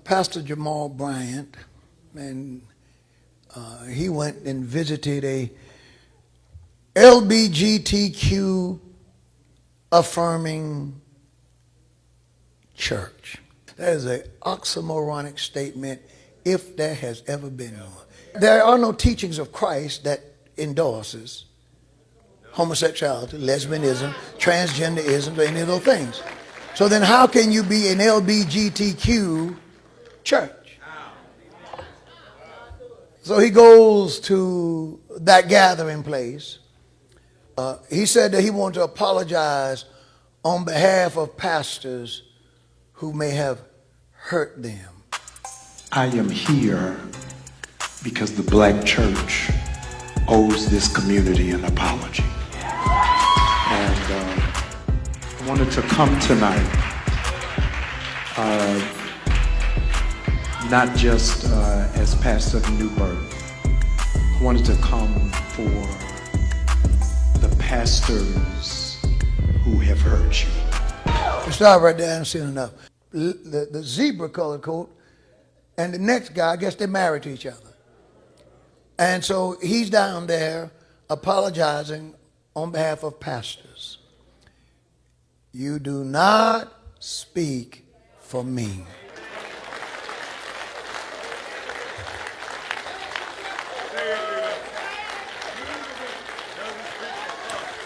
Pastor Jamal Bryant, and he went and visited a LBGTQ affirming church. That is an oxymoronic statement if there has ever been one. There are no teachings of Christ that endorses homosexuality, lesbianism, transgenderism, or any of those things. So then how can you be an LBGTQ church? So he goes to that gathering place. He said that he wanted to apologize on behalf of pastors who may have hurt them. I am here because the black church owes this community an apology. And I wanted to come tonight, not just as pastor of New Birth. I wanted to come for the pastors who have hurt you. Stop right there, I haven't seen enough. The zebra colored coat and the next guy, I guess they're married to each other. And so he's down there apologizing on behalf of pastors. You do not speak for me.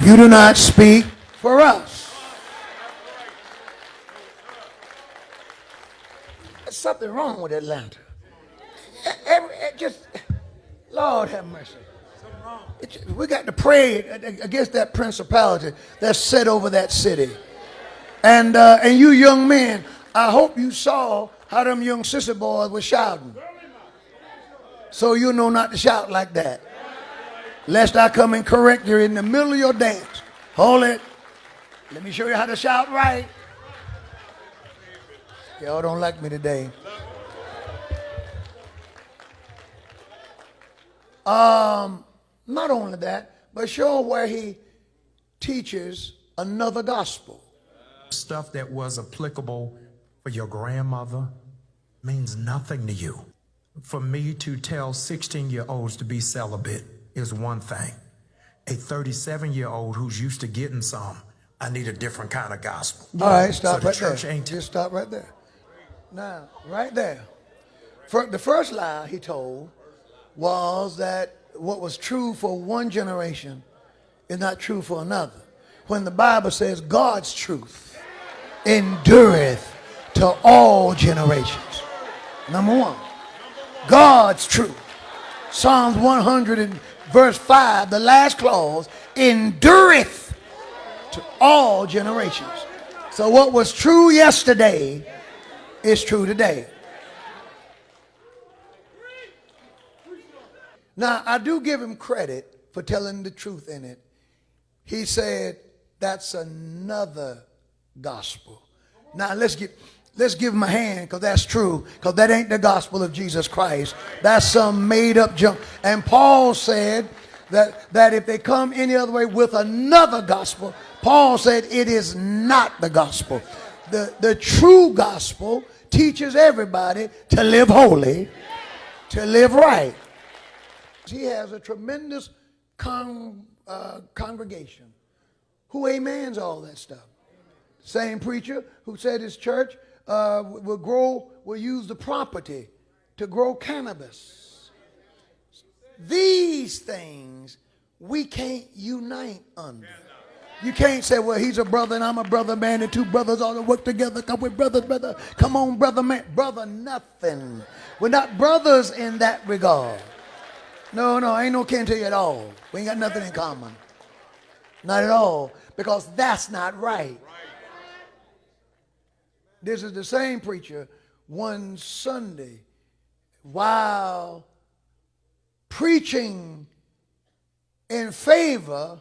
You do not speak for us. There's something wrong with Atlanta. Lord have mercy. We got to pray against that principality that's set over that city. And you young men, I hope you saw how them young sister boys were shouting. So you know not to shout like that. Lest I come and correct you in the middle of your dance. Hold it. Let me show you how to shout right. Y'all don't like me today. Not only that, but show where he teaches another gospel. Stuff that was applicable for your grandmother means nothing to you. For me to tell 16-year-olds to be celibate is one thing. A 37-year-old who's used to getting some, I need a different kind of gospel. All right, stop so right church there. Ain't just stop right there. Now, right there. The first lie he told was that what was true for one generation is not true for another. When the Bible says God's truth endureth to all generations. Number one, God's truth. Psalms 100 and verse 5, the last clause, endureth to all generations. So what was true yesterday is true today. Now, I do give him credit for telling the truth in it. He said, that's another gospel. Now, let's give him a hand, because that's true, because that ain't the gospel of Jesus Christ. That's some made up junk. And Paul said that if they come any other way with another gospel, Paul said it is not the gospel. The true gospel teaches everybody to live holy, to live right. He has a tremendous congregation who amens all that stuff. Same preacher who said his church will use the property to grow cannabis. These things we can't unite under. You can't say, well, he's a brother and I'm a brother, man, and two brothers ought to work together. Come with brothers, brother. Come on, brother, man. Brother, nothing. We're not brothers in that regard. No, ain't no kin to you at all. We ain't got nothing in common. Not at all. Because that's not right. This is the same preacher one Sunday while preaching in favor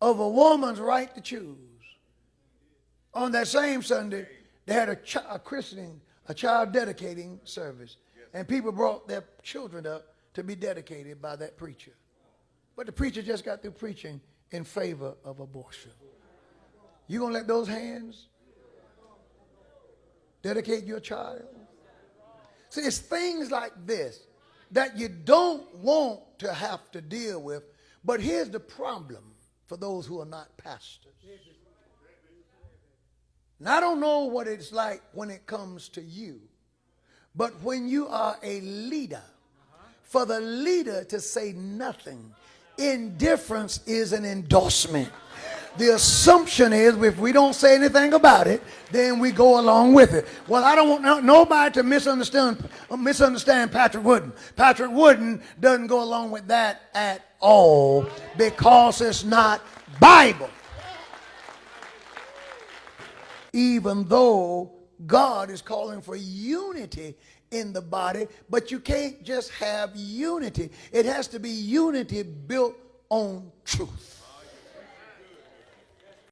of a woman's right to choose. On that same Sunday, they had a christening, a child dedicating service. And people brought their children up to be dedicated by that preacher. But the preacher just got through preaching in favor of abortion. You gonna let those hands Dedicate your child. See, it's things like this that you don't want to have to deal with. But here's the problem for those who are not pastors. And I don't know what it's like when it comes to you, but when you are a leader, for the leader to say nothing, indifference is an endorsement. The assumption is if we don't say anything about it, then we go along with it. Well, I don't want nobody to misunderstand Patrick Wooden. Patrick Wooden doesn't go along with that at all because it's not Bible. Even though God is calling for unity in the body, but you can't just have unity. It has to be unity built on truth.